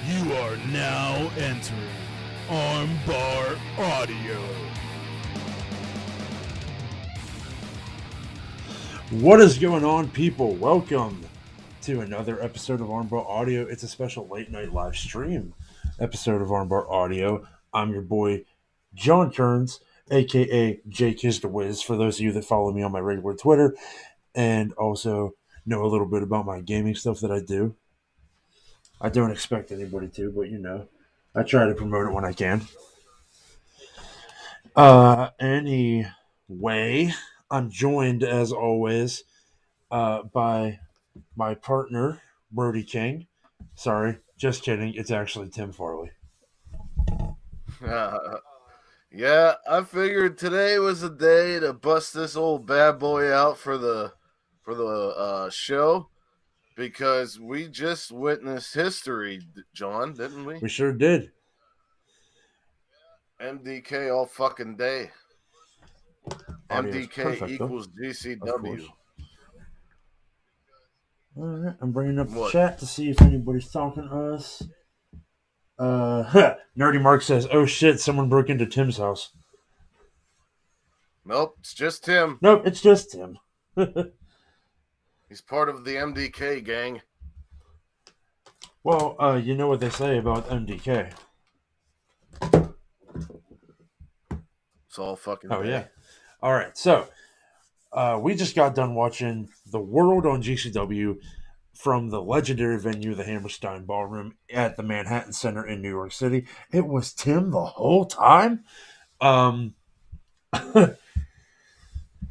You are now entering Armbar Audio. What is going on, people? Welcome to another episode of Armbar Audio. It's a special late night live stream episode of Armbar Audio. I'm your boy, John Kearns, aka Jake is the Wiz, for those of you that follow me on my regular Twitter and also know a little bit about my gaming stuff that I do. I don't expect anybody to, but you know, I try to promote it when I can. Anyway, I'm joined as always by my partner, Brody King. Sorry, just kidding. It's actually Tim Farley. Yeah, I figured today was a day to bust this old bad boy out for the show because we just witnessed history, John, didn't we? We sure did. MDK all fucking day. Audio's MDK perfect, equals though. GCW. All right, I'm bringing up the What? chat to see if anybody's talking to us. Nerdy Mark says, "Oh shit, someone broke into Tim's house." Nope, it's just Tim. Nope, it's just Tim. He's part of the MDK gang. Well, you know what they say about MDK. It's all fucking Oh day. yeah. All right, so we just got done watching the Wrld on GCW from the legendary venue, the Hammerstein Ballroom at the Manhattan Center in New York City. It was Tim the whole time.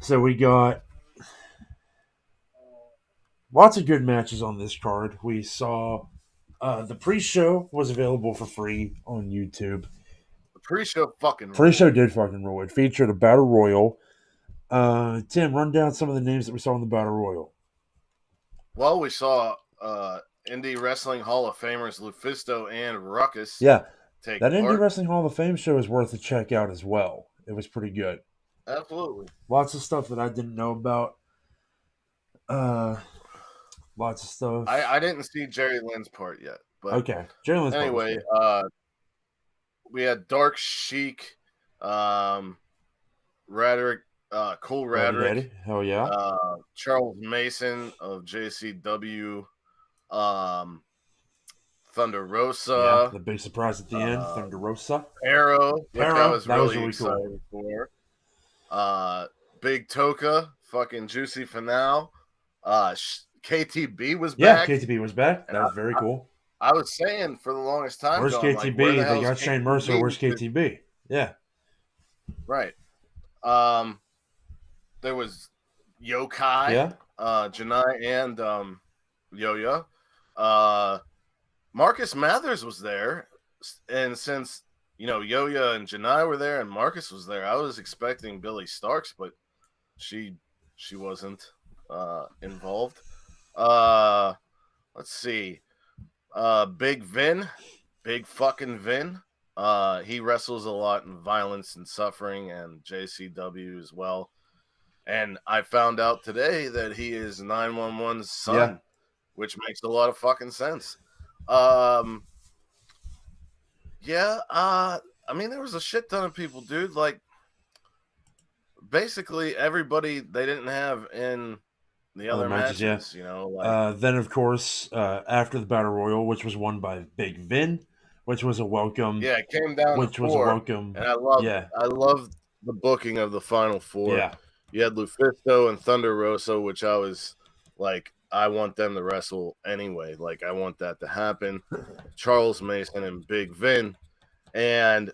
So we got lots of good matches on this card. We saw the pre-show was available for free on YouTube. The pre-show fucking Pre-show did fucking roll. It featured a battle royal. Tim, run down some of the names that we saw in the battle royal. Well, we saw Indie Wrestling Hall of Famers Lufisto and Ruckus. Yeah, take that part. Indie Wrestling Hall of Fame show is worth a check out as well. It was pretty good. Absolutely. Lots of stuff that I didn't know about. Lots of stuff. I didn't see Jerry Lynn's part yet. But okay. Jerry Lynn's anyway, we had Dark Sheik, Radrick, Cool Radrick. Hell yeah. Charles Mason of JCW, Thunder Rosa. Yeah, the big surprise at the end, Thunder Rosa. Arrow, which I was really excited cool. for. Big Toka, fucking Juicy Finale. KTB was back. Yeah, KTB was back. That was very cool. I was saying for the longest time, where's John, KTB? Like, where they got Shane Mercer. Where's KTB? Yeah. Right. There was Yokai, yeah. Janai, and Yo-Yo. Marcus Mathers was there, and since Yo-Yo and Janai were there, and Marcus was there, I was expecting Billy Starks, but she wasn't involved. Let's see. Big Vin, big fucking Vin. He wrestles a lot in Violence and Suffering and JCW as well. And I found out today that he is 911's son, which makes a lot of fucking sense. I mean, there was a shit ton of people, dude. Like, basically everybody they didn't have in the other matches, Then, of course, after the Battle Royal, which was won by Big Vin, which was a welcome. Yeah, it came down which to was four, a welcome. And I loved the booking of the final four. Yeah. You had Lufisto and Thunder Rosa, which I was like, I want them to wrestle anyway. Like, I want that to happen. Charles Mason and Big Vin. And,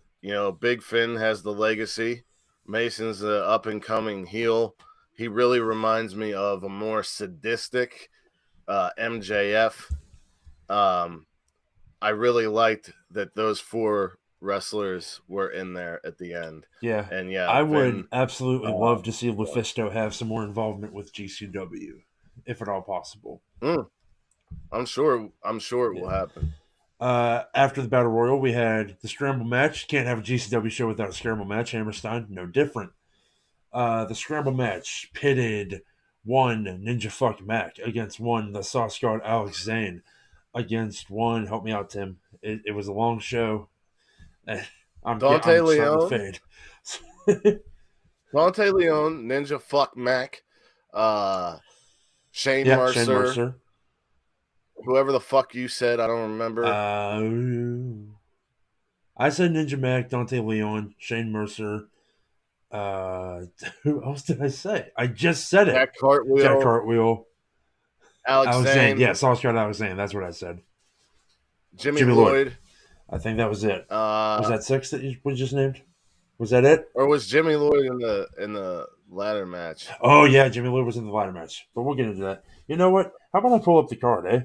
Big Finn has the legacy. Mason's the up-and-coming heel. He really reminds me of a more sadistic MJF. I really liked that those four wrestlers were in there at the end. Yeah. And yeah, I would absolutely love to see Lufisto have some more involvement with GCW, if at all possible. I'm sure it will happen. After the Battle Royal, we had the Scramble Match. Can't have a GCW show without a Scramble Match. Hammerstein, no different. The Scramble Match pitted one Ninja Fuck Mac against one the Sauce God Alex Zane against one, help me out, Tim, it was a long show. I'm Dante starting to Leon. fade. Dante Leon, Ninja Fuck Mac, Shane Yeah, Mercer, Shane Mercer. whoever the fuck you said, I don't remember. I said Ninja Mac, Dante Leon, Shane Mercer. Who else did I say? I just said it. Jack Cartwheel, Jack Cartwheel. Alex Zane. Yeah, Sauce God Alex Zane. That's what I said. Jimmy Lloyd. I think that was it. Was that 6 that you was just named? Was that it? Or was Jimmy Lloyd in the ladder match? Oh yeah, Jimmy Lloyd was in the ladder match. But we'll get into that. You know what? How about I pull up the card, eh?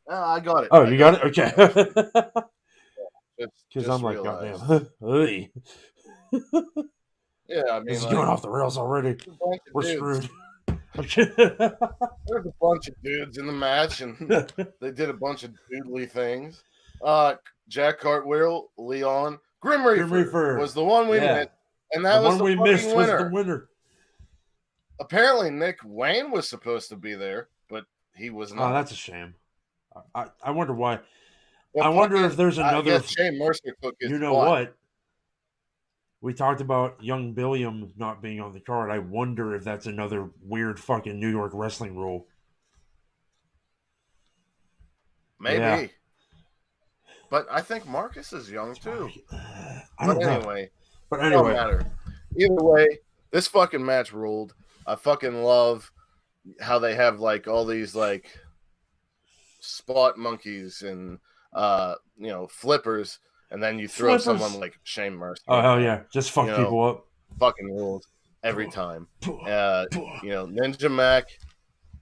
I got it. Oh, you got it? Okay. Because I'm like, realized. goddamn. Yeah, I mean, this is going off the rails already. We're screwed. There's a bunch of dudes in the match, and they did a bunch of doodly things. Jack Cartwheel, Leon, Grim Reaper was the one we missed, and that was the one we missed was the winner. Apparently, Nick Wayne was supposed to be there, but he was not. Oh, that's a shame. I wonder why. Well, I wonder if there's another. I guess Shane Mercer took his You know spot. what? We talked about young Billiam not being on the card. I wonder if that's another weird fucking New York wrestling rule. Maybe. Yeah. But I think Marcus is young too. I don't know. But anyway. It don't matter. Either way, this fucking match ruled. I fucking love how they have like all these like spot monkeys and flippers. And then you throw someone like Shane Mercer. Oh, hell yeah. Just fuck people up. Fucking rules every time. Ninja Mac,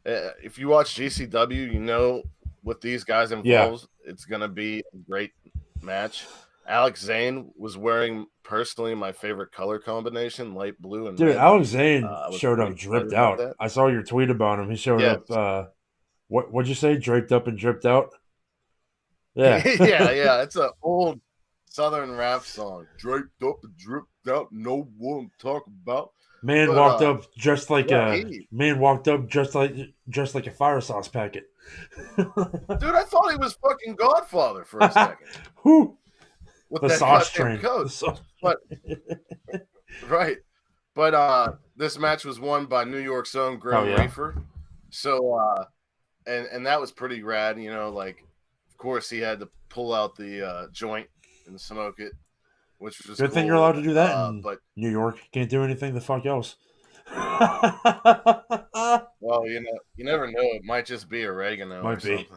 if you watch GCW, you know with these guys involved, it's going to be a great match. Alex Zane was wearing, personally, my favorite color combination, light blue and red. Alex Zane showed up dripped out. I saw your tweet about him. He showed up, what'd you say? Draped up and dripped out? Yeah. yeah. It's an old Southern rap song. Draped up and dripped out, no one talk about. Man walked up just like a fire sauce packet. Dude, I thought he was fucking Godfather for a second. Who? With the that sauce train. Right. But this match was won by New York's own Grim Reaper. So and that was pretty rad, of course he had to pull out the joint and smoke it, which was good thing you're allowed to do that. But New York can't do anything the fuck else. Well, you never know. It might just be oregano. Might be.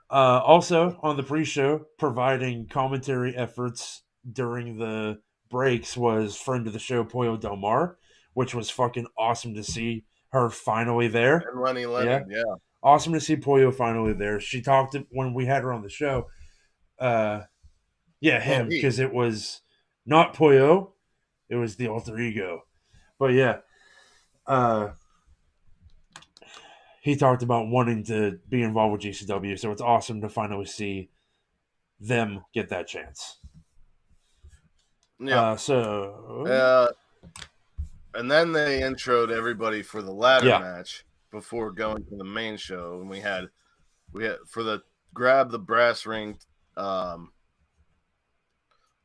Also on the pre-show, providing commentary efforts during the breaks was friend of the show Pollo Del Mar, which was fucking awesome to see her finally there. And Lenny Leonard, yeah. Awesome to see Pollo finally there. She talked when we had her on the show. Him, because it was not Pollo, it was the alter ego. But yeah, he talked about wanting to be involved with GCW, so it's awesome to finally see them get that chance. Yeah. And then they introed everybody for the ladder match before going to the main show, and we had for the grab the brass ring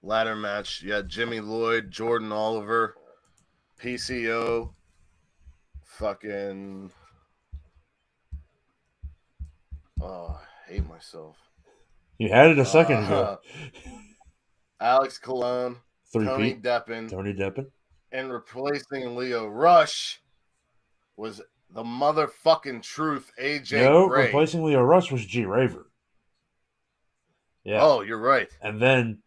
ladder match. You had Jimmy Lloyd, Jordan Oliver, PCO, fucking. Oh, I hate myself. You had it a second ago. Alex Colon, Tony Deppen. And replacing Leo Rush was the motherfucking truth, AJ Gray. Replacing Leo Rush was G Raver. Yeah. Oh, you're right. And then.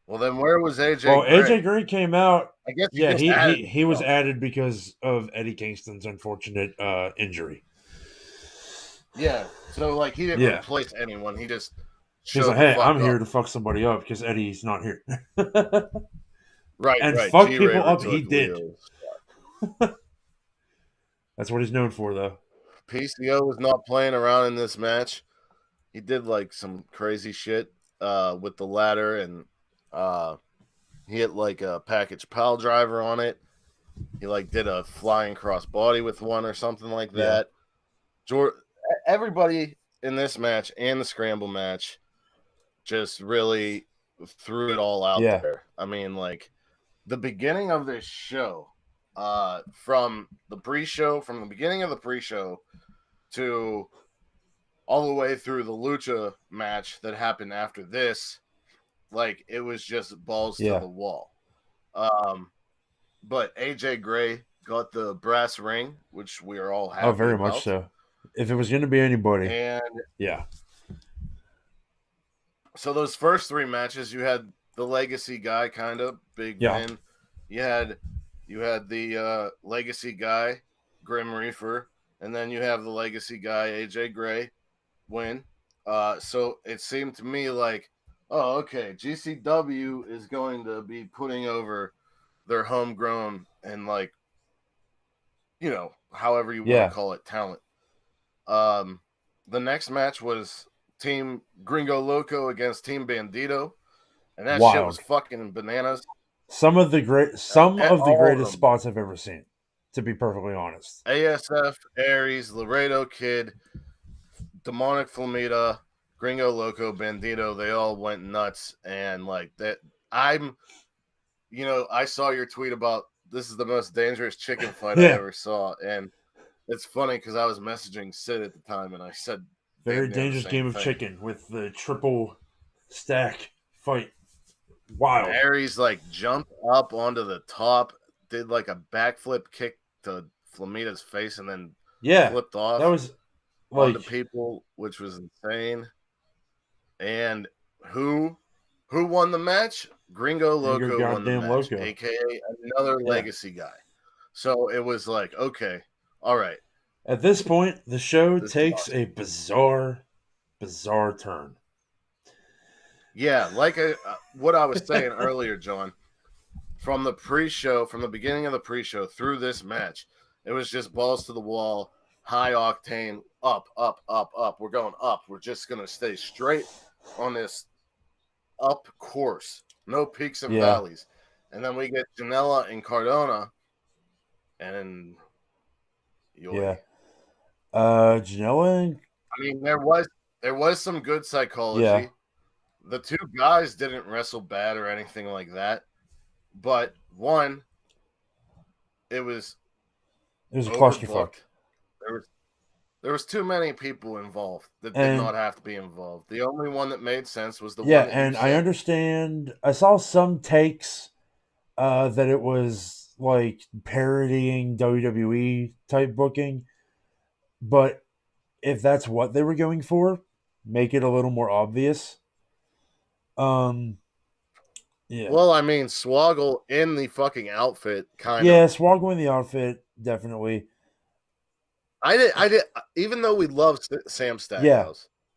Well, then where was AJ Gray? Well, AJ Gray came out. I guess he was added because of Eddie Kingston's unfortunate injury. Yeah. So, he didn't replace anyone. He just He's like, hey, I'm here to fuck somebody up because Eddie's not here. Right. And fuck people up, he did. That's what he's known for, though. PCO was not playing around in this match. He did, some crazy shit with the ladder, and he hit, a package pile driver on it. He, did a flying cross body with one or something like that. Everybody in this match and the Scramble match just really threw it all out Yeah. there. I mean, like the beginning of this show, from the beginning of the pre-show to all the way through the lucha match that happened after this, like it was just balls to the wall. But AJ Gray got the brass ring, which we are all happy Oh, very about. much so. If it was going to be anybody, And yeah. So those first three matches, you had the legacy guy, kind of Big Ben. You had the legacy guy, Grim Reaper, and then you have the legacy guy, AJ Gray, win. So it seemed to me like, oh, okay, GCW is going to be putting over their homegrown and like, however you want to call it, talent. The next match was Team Gringo Loco against Team Bandito, and that shit was fucking bananas. Some of the greatest spots I've ever seen, to be perfectly honest. ASF, Aries, Laredo Kid, Demonic Flamita, Gringo Loco, Bandito, they all went nuts. And like that, I saw your tweet about this is the most dangerous chicken fight I ever saw. And it's funny because I was messaging Sid at the time and I said, very dangerous game of chicken with the triple stack fight. Wild. And Aries like jumped up onto the top, did like a backflip kick to Flamita's face, and then flipped off. That was onto people, which was insane. And who won the match? Gringo Loco won the match, aka another legacy guy. So it was like, okay, all right. At this point, the show takes a bizarre turn. Yeah, like what I was saying earlier, John. From the beginning of the pre-show through this match, it was just balls to the wall, high octane, up, up, up, up. We're going up. We're just going to stay straight on this up course. No peaks and valleys. And then we get Janela and Cardona. And Janela and... I mean, there was some good psychology. Yeah. The two guys didn't wrestle bad or anything like that. But one, it was a clusterfuck. There was too many people involved that did not have to be involved. The only one that made sense was the one. Yeah, and I understand. I saw some takes that it was like parodying WWE type booking, but if that's what they were going for, make it a little more obvious. Yeah. Well, I mean, Swoggle in the fucking outfit, kind of. Yeah, Swoggle in the outfit, definitely. I did. Even though we love Sam Stackhouse. Yeah,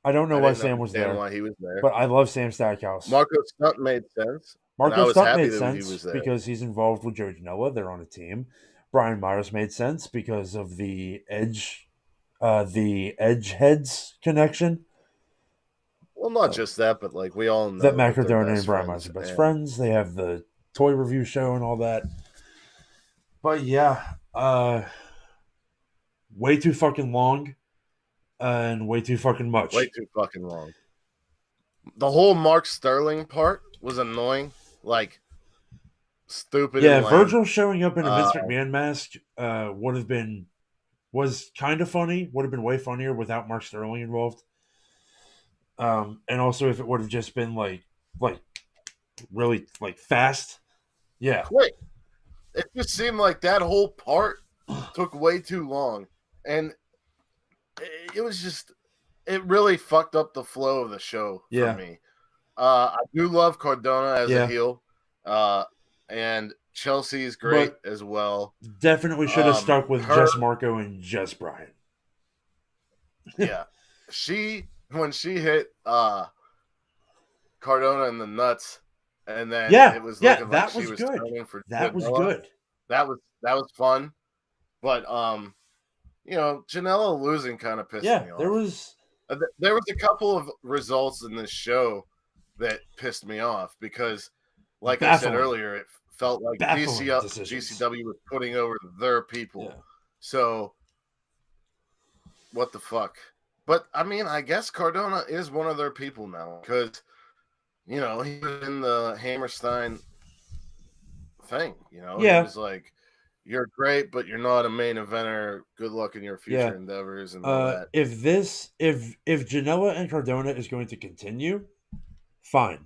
I don't know why Sam was there. Why he was there, but I love Sam Stackhouse. Marco Stunt made sense. Marco Stunt made sense because he's involved with Joe Janela. They're on a team. Brian Myers made sense because of the Edge Heads connection. Well, not just that, but like we all know that Matt Cardona and Brian Myers are best friends. They have the toy review show and all that. But yeah, way too fucking long and way too fucking much. Way too fucking long. The whole Mark Sterling part was annoying, like stupid. Yeah, Virgil showing up in a Vince McMahon mask was kind of funny. Would have been way funnier without Mark Sterling involved. And also if it would have just been like really like fast. Yeah. Quick. It just seemed like that whole part took way too long. And it was just, it really fucked up the flow of the show for me. I do love Cardona as a heel. And Chelsea's great as well. Definitely should have stuck with just Marco and just Brian. Yeah. When she hit Cardona in the nuts, and then it was looking like she was turning for that was good. That was fun. But Janela losing kind of pissed me off. There was a couple of results in this show that pissed me off because, like I said earlier, it felt like GCW was putting over their people. Yeah. So, what the fuck? But I mean, I guess Cardona is one of their people now because he was in the Hammerstein thing. He Yeah. was like, "You're great, but you're not a main eventer. Good luck in your future endeavors and all that." If Janela and Cardona is going to continue, fine.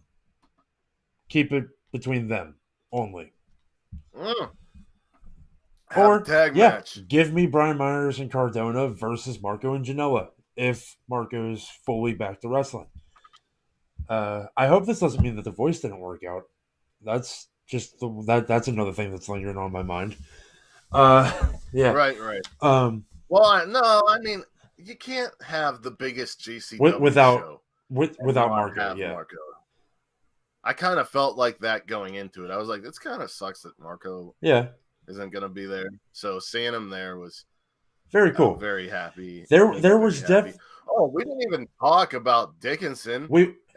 Keep it between them only. Have a tag match. Give me Brian Myers and Cardona versus Marco and Janela if Marco's fully back to wrestling. I hope this doesn't mean that the voice didn't work out. That's just that's another thing that's lingering on my mind. Yeah. Right. Well, no, I mean, you can't have the biggest GCW show without Marco. Yeah. Marco. I kind of felt like that going into it. I was like, this kind of sucks that Marco isn't going to be there. So seeing him there was very cool. Very happy. There was definitely. Oh, we didn't even talk about Dickinson.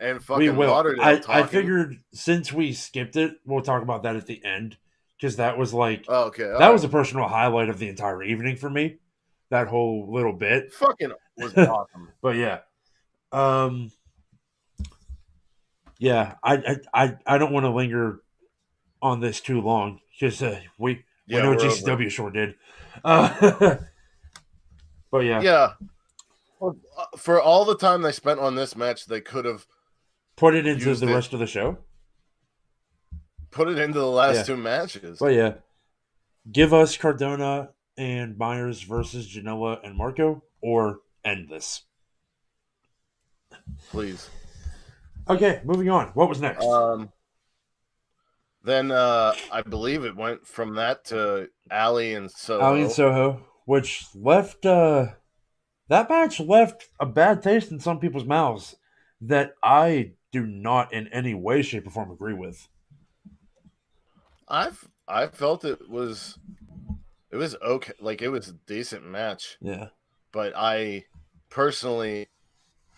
And fucking we will. Lauderdale I figured since we skipped it, we'll talk about that at the end because that was like that was a personal highlight of the entire evening for me. That whole little bit fucking was awesome. But yeah, yeah, I don't want to linger on this too long because we know GCW sure did. But yeah. Well, for all the time they spent on this match, they could have put it into the rest of the show. Put it into the last two matches. But yeah, give us Cardona and Myers versus Janela and Marco, or end this. Please. Okay, moving on. What was next? Then I believe it went from that to Ali and Soho. Ali and Soho, which left that match left a bad taste in some people's mouths that I do not in any way, shape, or form agree with. I felt it was okay. Like, it was a decent match. Yeah. But I personally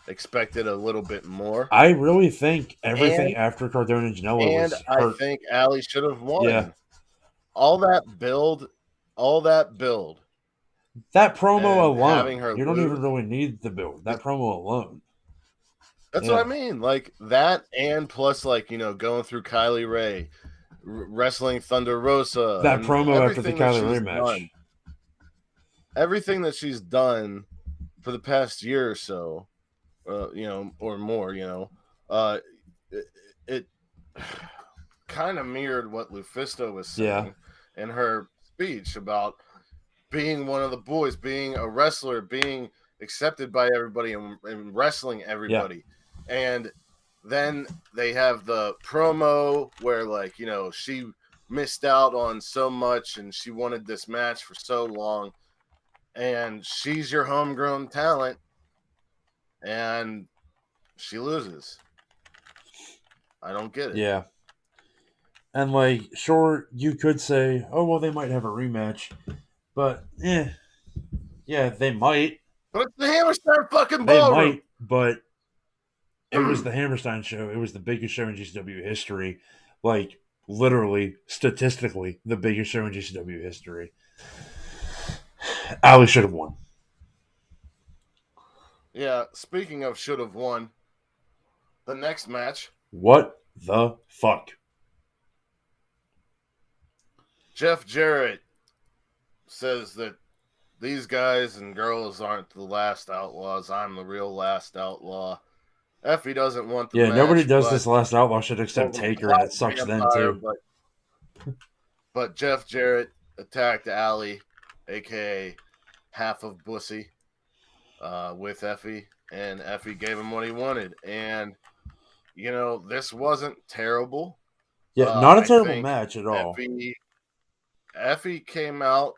expected a little bit more. I really think everything after Cardona and Janela was hurt. I think Ali should have won. Yeah. All that build. That promo alone. You don't even really need the build. That promo alone. That's what I mean. Like, that, and plus, like, going through Kylie Ray, wrestling Thunder Rosa. That promo after the Kylie Ray match. Everything that she's done for the past year or so, or more, it kind of mirrored what Lufisto was saying in her speech about being one of the boys, being a wrestler, being accepted by everybody, and wrestling everybody. And then they have the promo where, like, she missed out on so much and she wanted this match for so long, and she's your homegrown talent, and she loses. I don't get it. Yeah. And, like, sure, you could say, oh, well, they might have a rematch. But, yeah, they might. But it's the Hammerstein fucking Ballroom. They might, but it was the Hammerstein show. It was the biggest show in GCW history. Like, literally, statistically, the biggest show in GCW history. Ali should have won. Yeah, speaking of should have won, the next match. What the fuck? Jeff Jarrett says that these guys and girls aren't the last outlaws. I'm the real last outlaw. Effie doesn't want the match. Nobody does this last outlaw shit except Taker, and it sucks then too. But Jeff Jarrett attacked Ali, a.k.a. half of Bussy, with Effie, and Effie gave him what he wanted. And, this wasn't terrible. Yeah, not a terrible match at all. Effie came out,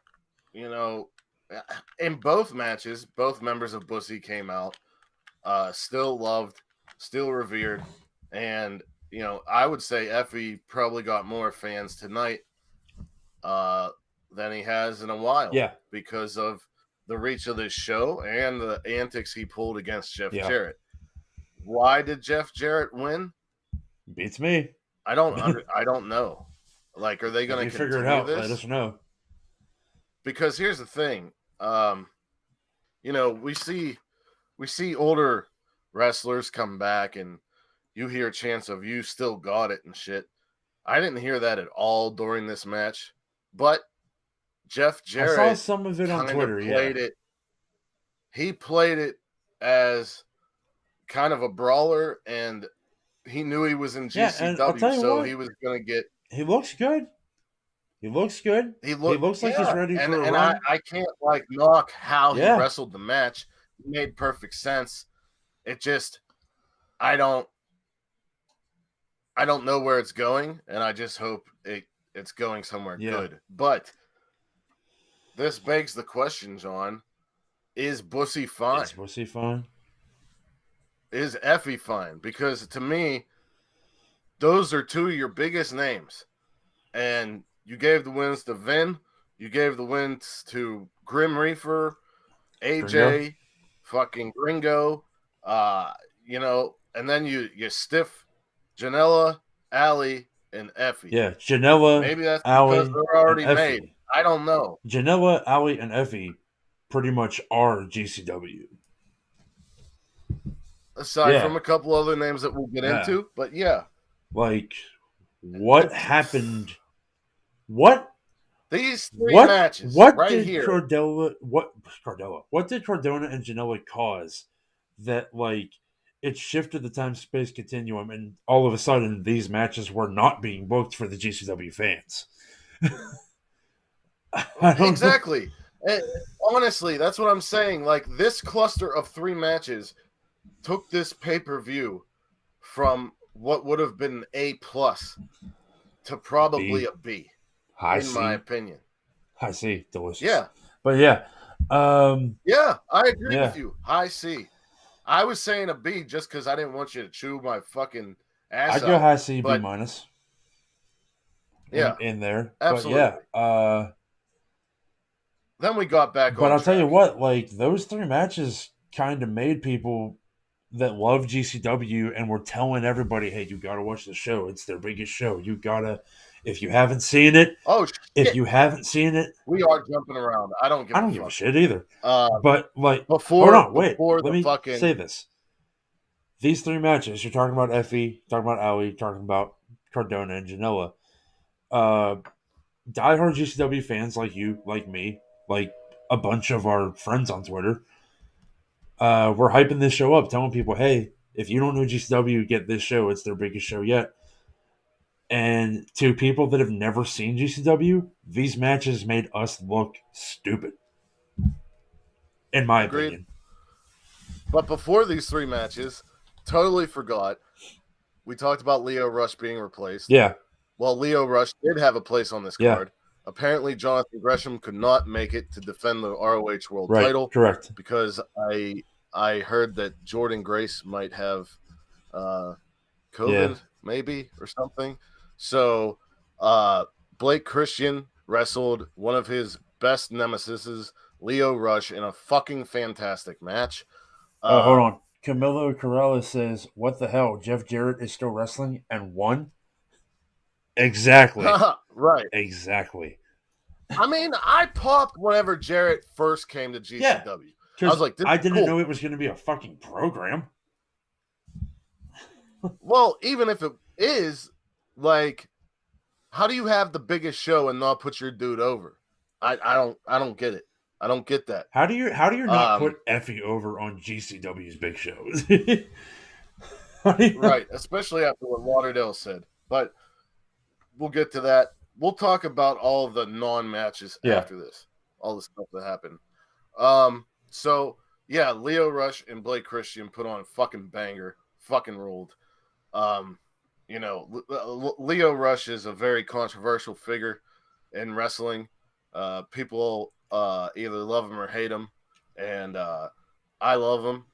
in both matches, both members of Bussy came out, still loved, still revered, and, I would say Effie probably got more fans tonight than he has in a while. Yeah. Because of the reach of this show and the antics he pulled against Jeff Jarrett. Why did Jeff Jarrett win? Beats me. I don't know. Like, are they going to figure it out? Let us know. Because here's the thing. We see older wrestlers come back and you hear chants of "you still got it" and shit. I didn't hear that at all during this match, but Jeff I saw Jarrett some of it on kind Twitter. of played it. He played it as kind of a brawler, and he knew he was in And I'll tell GCW, you so what, he was going to get. he looks good. He looks good. He looks like he's Yeah, ready and for a and run. I can't like knock how he Yeah. wrestled the match. It made perfect sense. It just I don't know where it's going, and I just hope it's going somewhere good. But this begs the question, John: is Bussy fine? Is Bussy fine? Is Effie fine? Because to me, those are two of your biggest names, and you gave the wins to Vin, you gave the wins to Grim Reaper, AJ, Gringo? fucking Gringo, and then you stiff Janela, Allie, and Effie. Yeah, Janela, Maybe that's Allie, because they're already and made. Effie. I don't know. Janela, Allie, and Effie pretty much are GCW. Aside from a couple other names that we'll get into, but yeah. Like, what happened? What? These three matches what right did here. What did Cardona and Janela cause that, like, it shifted the time-space continuum and all of a sudden these matches were not being booked for the GCW fans? Exactly. And honestly, that's what I'm saying. Like, this cluster of three matches took this pay-per-view from what would have been an A+ to probably a B, in my opinion. High C, delicious. Yeah. But yeah. Yeah, I agree with you. High C. I was saying a B just because I didn't want you to chew my fucking ass I'd go high C, B minus. Yeah. In there. Absolutely. But yeah. Then we got back on But I'll track. tell you what, like, those three matches kind of made people that love GCW and were telling everybody, hey, you got to watch the show. It's their biggest show. You got to, if you haven't seen it. Oh, shit. If you haven't seen it. We are jumping around. I don't give a shit either. But, like, hold on, wait. Let me fucking... say this. These three matches, you're talking about Effie, talking about Allie, talking about Cardona and Janela. Diehard GCW fans like you, like me, like a bunch of our friends on Twitter, we're hyping this show up, telling people, hey, if you don't know GCW, get this show. It's their biggest show yet. And to people that have never seen GCW, these matches made us look stupid. In my opinion. But before these three matches, totally forgot, we talked about Lio Rush being replaced. Yeah. Well, Lio Rush did have a place on this card. Apparently, Jonathan Gresham could not make it to defend the ROH World title. Correct. Because I heard that Jordan Grace might have COVID, maybe, or something. So Blake Christian wrestled one of his best nemesises, Lio Rush, in a fucking fantastic match. Hold on. Camilo Corrales says, what the hell? Jeff Jarrett is still wrestling and won? Exactly. Right. Exactly. I mean, I popped whenever Jarrett first came to GCW. I was like, I didn't know it was going to be a fucking program. Well, even if it is, like, how do you have the biggest show and not put your dude over? I don't get it. I don't get that. How do you not put Effie over on GCW's big shows? Right, especially after what Lauderdale said. But we'll get to that. We'll talk about all of the non-matches after this. All the stuff that happened. So yeah, Lio Rush and Blake Christian put on a fucking banger. Fucking ruled. Lio Rush is a very controversial figure in wrestling. People either love him or hate him, and I love him.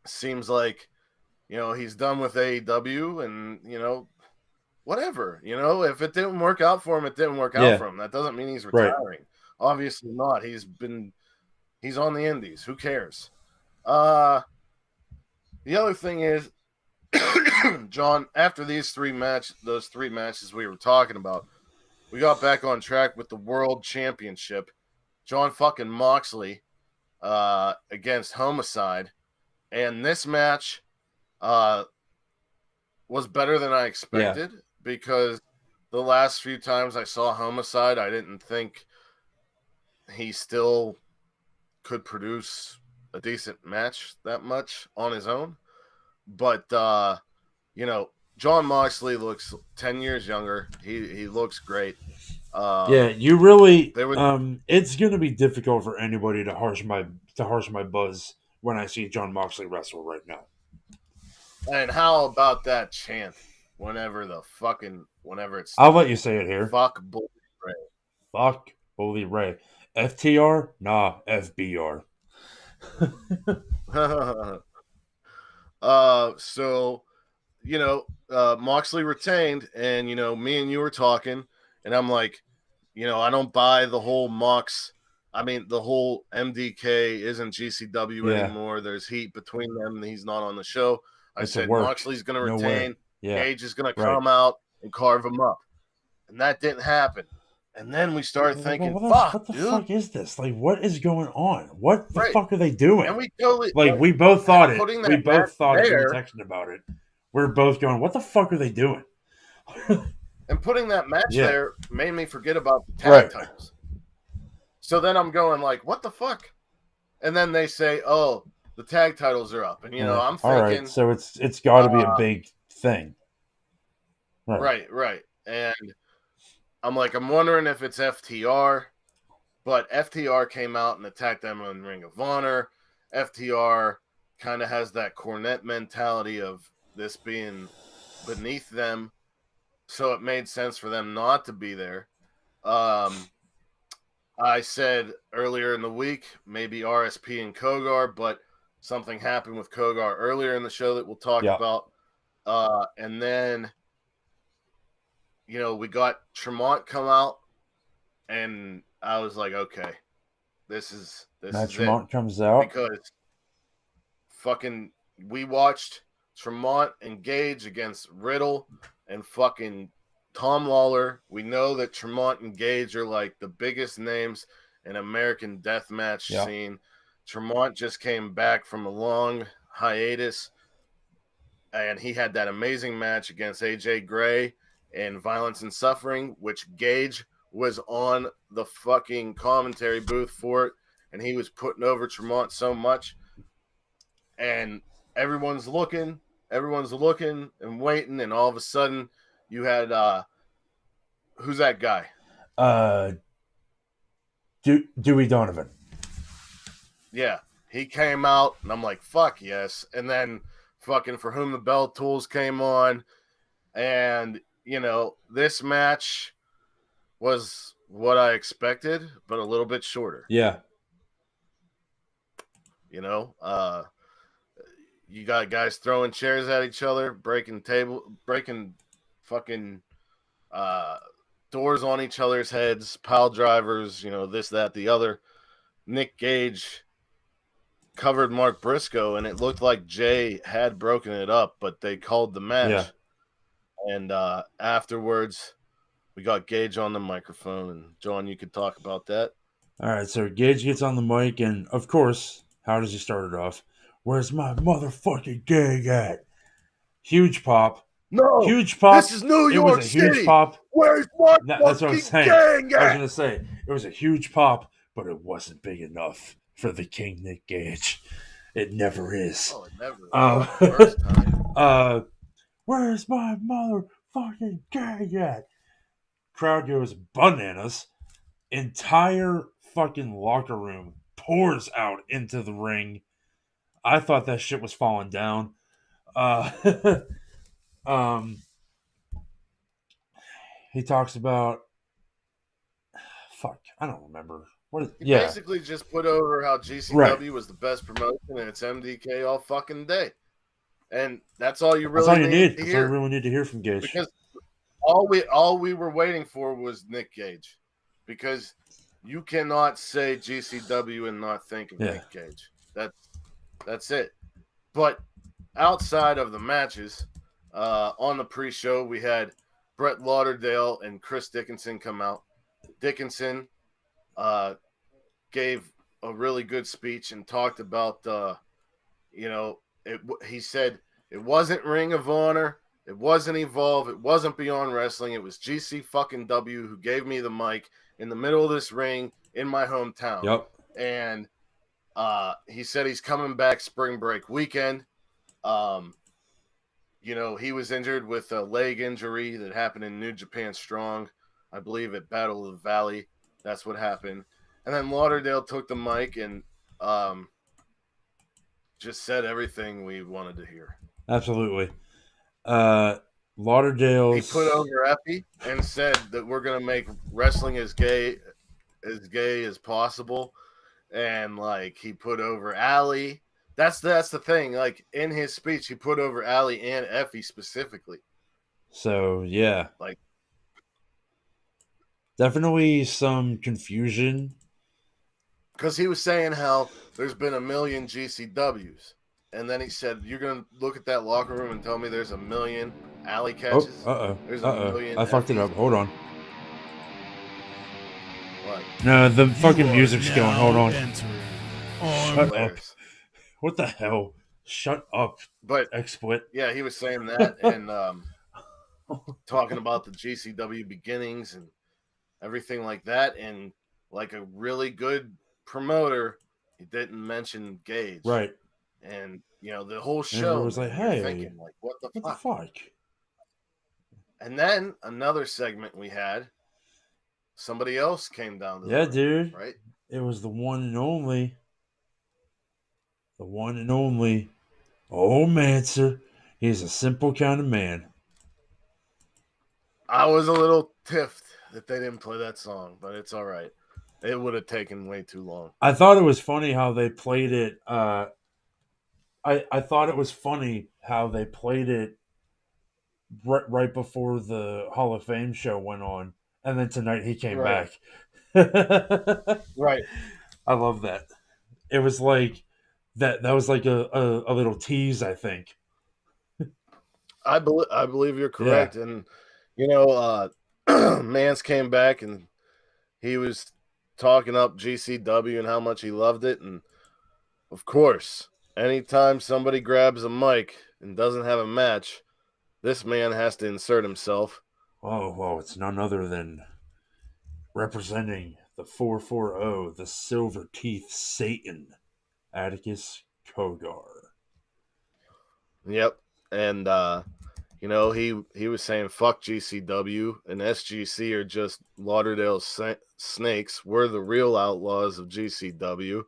Seems like he's done with AEW, and whatever. If it didn't work out for him, it didn't work out for him. That doesn't mean he's retiring. Right. Obviously not. He's on the indies. Who cares? The other thing is, John, after those three matches we were talking about, we got back on track with the World Championship. John fucking Moxley against Homicide. And this match was better than I expected because the last few times I saw Homicide, I didn't think he still could produce a decent match that much on his own. But John Moxley looks 10 years younger. He looks great. You really. There was, It's going to be difficult for anybody to harsh my buzz when I see John Moxley wrestle right now. and how about that chant? Whenever it's I'll let you say it here. fuck Bully Ray. Fuck Bully Ray. FTR? Nah, FBR. So Moxley retained, and me and you were talking, and I'm like, I don't buy the whole the whole MDK isn't GCW anymore. There's heat between them, and he's not on the show. I said Moxley's going to retain. Gage is going to come out and carve him up, and that didn't happen. And then we started thinking, what the fuck is this? Like, what is going on? What the fuck are they doing? And we totally we both thought it. We both thought it. We were there, texting about it. We're both going, what the fuck are they doing? And putting that match there made me forget about the tag titles. So then I'm going like, what the fuck? And then they say, oh, the tag titles are up. And, I'm thinking. All right, so it's got to be a big thing. Right. And I'm like, I'm wondering if it's FTR. But FTR came out and attacked them in Ring of Honor. FTR kind of has that Cornette mentality of this being beneath them. So it made sense for them not to be there. I said earlier in the week, maybe RSP and Kogar, but something happened with Kogar earlier in the show that we'll talk about. And then, we got Tremont come out, and I was like, okay, this is Tremont comes out because we watched Tremont and Gage against Riddle and fucking Tom Lawler. We know that Tremont and Gage are like the biggest names in American deathmatch scene. Tremont just came back from a long hiatus, and he had that amazing match against AJ Gray in Violence and Suffering, which Gage was on the fucking commentary booth for it, and he was putting over Tremont so much. And everyone's looking and waiting, and all of a sudden you had who's that guy? Dewey Donovan. Yeah, he came out, and I'm like, fuck yes. And then fucking For Whom the Bell Tolls came on, and this match was what I expected, but a little bit shorter. Yeah. You got guys throwing chairs at each other, breaking fucking doors on each other's heads, pile drivers, this, that, the other. Nick Gage covered Mark Briscoe, and it looked like Jay had broken it up, but they called the match. Yeah. And afterwards, we got Gage on the microphone, and John, you could talk about that. All right, so Gage gets on the mic, and of course, how does he start it off? Where's my motherfucking gang at? Huge pop. No, huge pop. This is New York City. Huge pop. Where's my that's what I'm saying. gang at? I was gonna say it was a huge pop, but it wasn't big enough for the King Nick Gage. It never is. Oh, it never is. First time. Where's my motherfucking gang at? Crowd goes bananas. Entire fucking locker room pours out into the ring. I thought that shit was falling down. He talks about I don't remember. He basically just put over how GCW was the best promotion and it's MDK all fucking day. And that's all you really need to hear. That's all you really need to hear from Gage. Because all we were waiting for was Nick Gage. Because you cannot say GCW and not think of Nick Gage. That's it. But outside of the matches, on the pre-show, we had Brett Lauderdale and Chris Dickinson come out. Dickinson gave a really good speech and talked about, he said It wasn't Ring of Honor. It wasn't Evolve. It wasn't Beyond Wrestling. It was GC fucking W who gave me the mic in the middle of this ring in my hometown. Yep. And he said he's coming back spring break weekend. You know, he was injured with a leg injury that happened in New Japan Strong, I believe at Battle of the Valley. That's what happened. And then Lauderdale took the mic and just said everything we wanted to hear. Absolutely. Lauderdale's... He put over Effie and said that we're going to make wrestling as gay as possible. And, like, he put over Allie. That's the thing. Like, in his speech, he put over Allie and Effie specifically. So, yeah. Like, definitely some confusion. Because he was saying how there's been a million GCWs. And then he said, you're going to look at that locker room and tell me there's a million Alley catches? There's a million. I fucked it up. Hold on. What? No, the fucking music's going. Hold on. Shut up. What the hell? Shut up. But XSplit. Yeah, he was saying that and talking about the GCW beginnings and everything like that. And like a really good promoter, he didn't mention Gage. Right. And, you know, the whole show was like, hey, thinking, like, what the fuck? And then another segment we had, somebody else came down to the ring, dude. right? It was the one and only. The one and only. Oh, Manser. He's a simple kind of man. I was a little tiffed that they didn't play that song, but it's all right. It would have taken way too long. I thought it was funny how they played it. I thought it was funny how they played it right before the Hall of Fame show went on, and then tonight he came back. Right. I love that. It was like that was like a little tease, I think. I believe you're correct. Yeah. And you know, Mance came back and he was talking up GCW and how much he loved it. And of course, anytime somebody grabs a mic and doesn't have a match, this man has to insert himself. Oh, well, it's none other than representing the 440, the Silver Teeth Satan, Atticus Cogar. Yep. And, you know, he was saying, fuck GCW and SGC are just Lauderdale snakes. We're the real outlaws of GCW.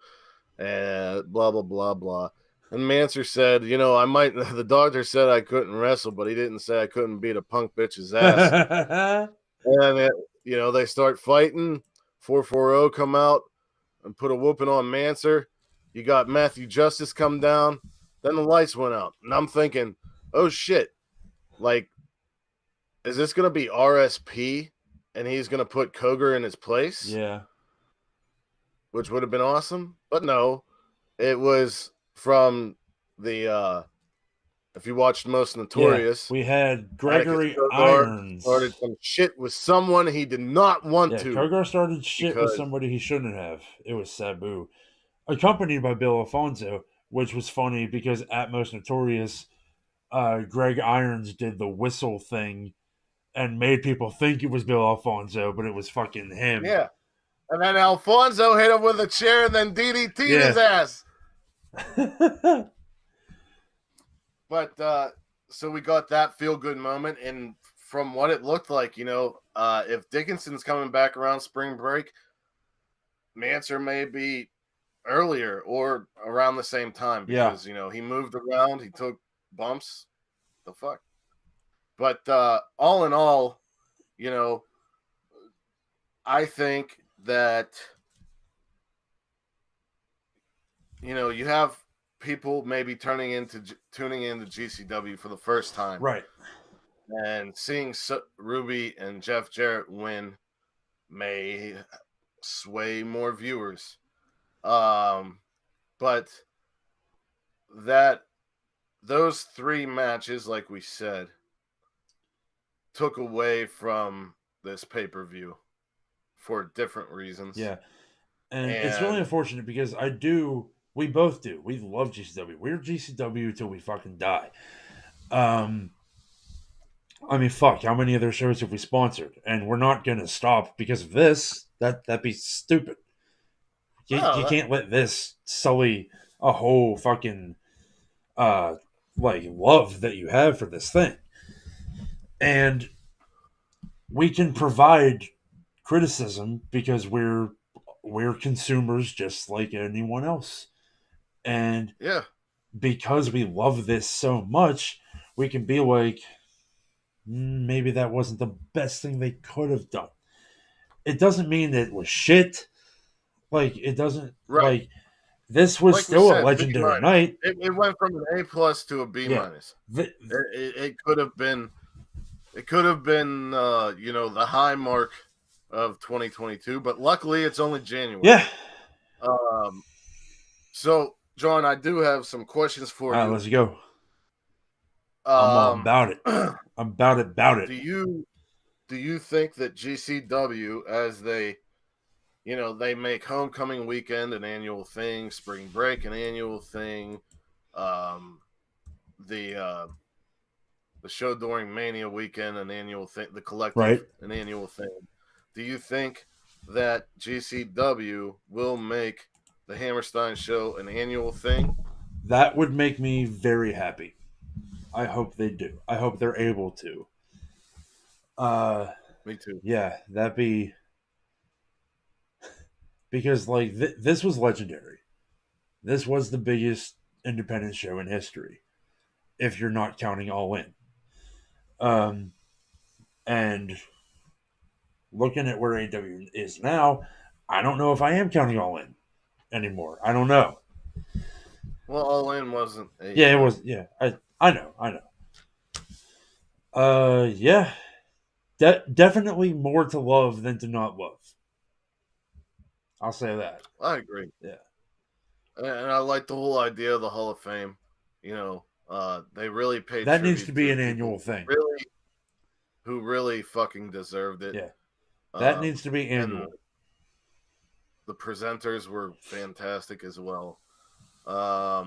And blah, blah, blah, blah. And Manser said, you know, the doctor said I couldn't wrestle, but he didn't say I couldn't beat a punk bitch's ass. And, you know, they start fighting. 440 come out and put a whooping on Manser. You got Matthew Justice come down. Then the lights went out. And I'm thinking, oh, shit. Like, is this going to be RSP and he's going to put Cogar in his place? Yeah. Which would have been awesome. But no, it was from the, if you watched Most Notorious. Yeah, we had Gregory Irons. Started some shit with someone he did not want to. Cogar started shit with somebody he shouldn't have. It was Sabu. Accompanied by Bill Alfonso, which was funny because at Most Notorious, Greg Irons did the whistle thing and made people think it was Bill Alfonso, but it was fucking him. Yeah. And then Alfonso hit him with a chair and then DDT'd his ass. But so we got that feel-good moment, and from what it looked like, you know, if Dickinson's coming back around spring break, Manser may be earlier or around the same time because, you know, he moved around, he took bumps. The fuck? But all in all, you know, I think that, you know, you have people maybe tuning into GCW for the first time, right? And seeing Ruby and Jeff Jarrett win may sway more viewers, but those three matches, like we said, took away from this pay-per-view for different reasons. Yeah, and it's really unfortunate because we both do. We love GCW. We're GCW till we fucking die. I mean, fuck, how many other shows have we sponsored? And we're not going to stop because of this. That'd be stupid. You can't let this sully a whole fucking love that you have for this thing. And we can provide criticism because we're consumers just like anyone else. And Yeah. because we love this so much, we can be like, maybe that wasn't the best thing they could have done. It doesn't mean that it was shit. Like, it doesn't, Right. like, this was Like still said, a legendary night. It went from an A+ to a B-. Yeah. It could have been, the high mark of 2022, but luckily it's only January. Yeah. So, John, I do have some questions for All right, you. let's go. I'm all about it. I'm about it. Do you think that GCW, as they make homecoming weekend an annual thing, spring break an annual thing, the show during Mania weekend an annual thing, the Collective an annual thing? Do you think that GCW will make the Hammerstein show an annual thing? That would make me very happy. I hope they do. I hope they're able to. Me too. Yeah, that'd be because this was legendary. This was the biggest independent show in history, if you're not counting All In. And looking at where AEW is now, I don't know if I am counting All In anymore. I don't know. Well, All In wasn't. Yeah, it was. Yeah, I know. Yeah, definitely more to love than to not love. I'll say that. I agree. Yeah, and I like the whole idea of the Hall of Fame. They really paid. That needs to be an annual thing. Who really fucking deserved it. Yeah, that needs to be annual. The presenters were fantastic as well. My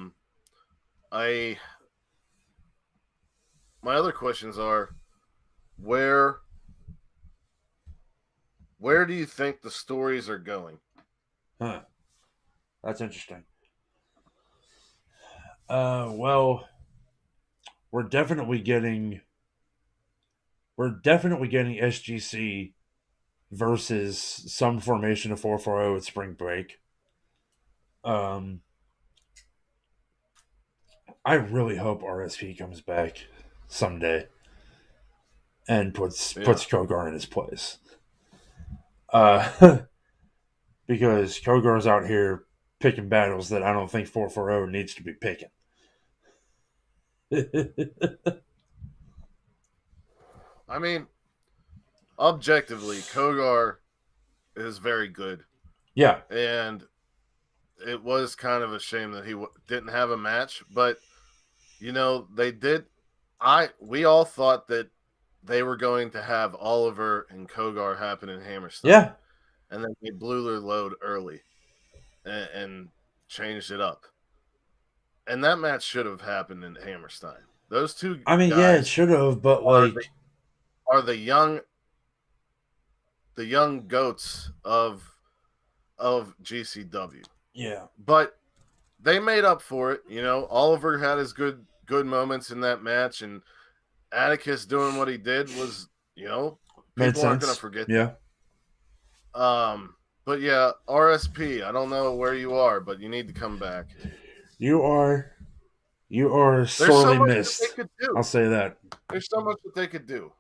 other questions are, where do you think the stories are going? Huh. That's interesting. Well, we're definitely getting SGC versus some formation of 440 at spring break. I really hope RSP comes back someday and puts Kogar in his place. Because Kogar's out here picking battles that I don't think 440 needs to be picking. I mean, objectively, Kogar is very good. Yeah. And it was kind of a shame that he didn't have a match, but they did. We all thought that they were going to have Oliver and Kogar happen in Hammerstein. Yeah. And then they blew their load early and changed it up. And that match should have happened in Hammerstein. Those two guys, yeah, it should have, but are the young goats of GCW. Yeah. But they made up for it. Oliver had his good moments in that match, and Atticus doing what he did was, people aren't going to forget. Yeah. But yeah, RSP, I don't know where you are, but you need to come back. You are sorely missed. I'll say that. There's so much that they could do,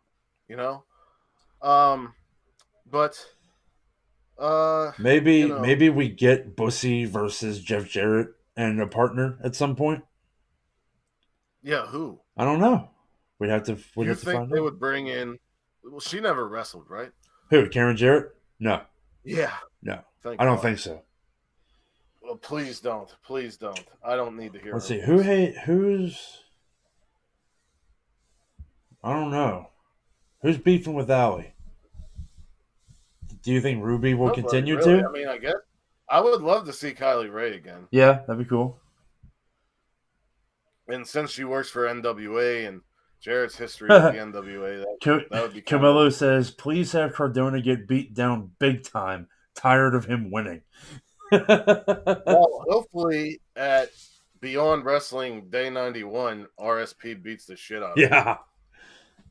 but maybe we get Bussy versus Jeff Jarrett and a partner at some point. Yeah, who? I don't know. We'd have to. Do you think they would bring in? Well, she never wrestled, right? Who? Karen Jarrett? No. Yeah. No. I don't think so. Well, please don't. Please don't. I don't need to hear. Let's see. Who's? I don't know. Who's beefing with Allie? Do you think Ruby will continue really. to? I mean, I guess I would love to see Kylie Ray again. Yeah, that'd be cool. And since she works for NWA and Jarrett's history with the NWA. That would be Camilo says, please have Cardona get beat down big time. Tired of him winning. Well, hopefully at Beyond Wrestling Day 91, RSP beats the shit out of him. Yeah.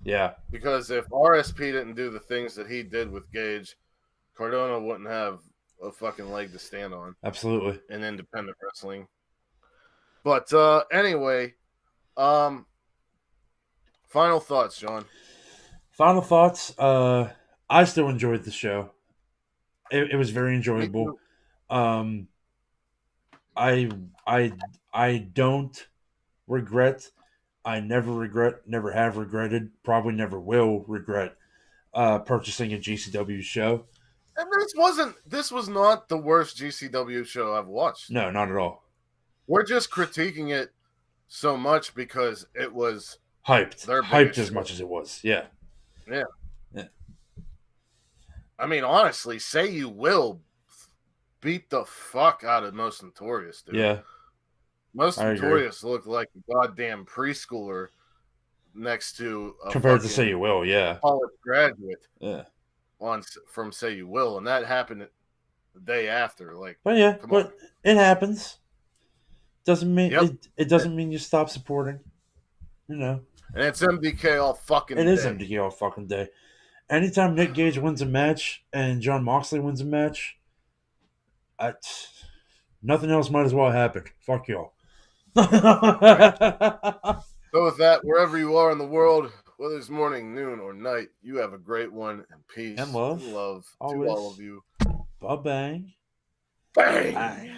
Yeah. Because if RSP didn't do the things that he did with Gage, Cardona wouldn't have a fucking leg to stand on. Absolutely. In independent wrestling. But anyway, final thoughts, John. Final thoughts. I still enjoyed the show. It was very enjoyable. I don't regret. I never regret. Never have regretted. Probably never will regret purchasing a GCW show. And this was not the worst GCW show I've watched. No, not at all. We're just critiquing it so much because it was hyped as much as it was. Yeah. Yeah. I mean, honestly, Say You Will beat the fuck out of Most Notorious, dude. Yeah. Most Notorious looked like a goddamn preschooler next to compared to Say You Will, yeah. College graduate. Yeah. From Say You Will, and that happened the day after. But it happens. Doesn't mean it doesn't mean you stop supporting. And it's MDK all fucking day. It is MDK all fucking day. Anytime Nick Gage wins a match and Jon Moxley wins a match, nothing else might as well happen. Fuck y'all. So with that, wherever you are in the world, whether it's morning, noon, or night, you have a great one, and peace and love to always. all of you. Bye-bang. Bang. Bye.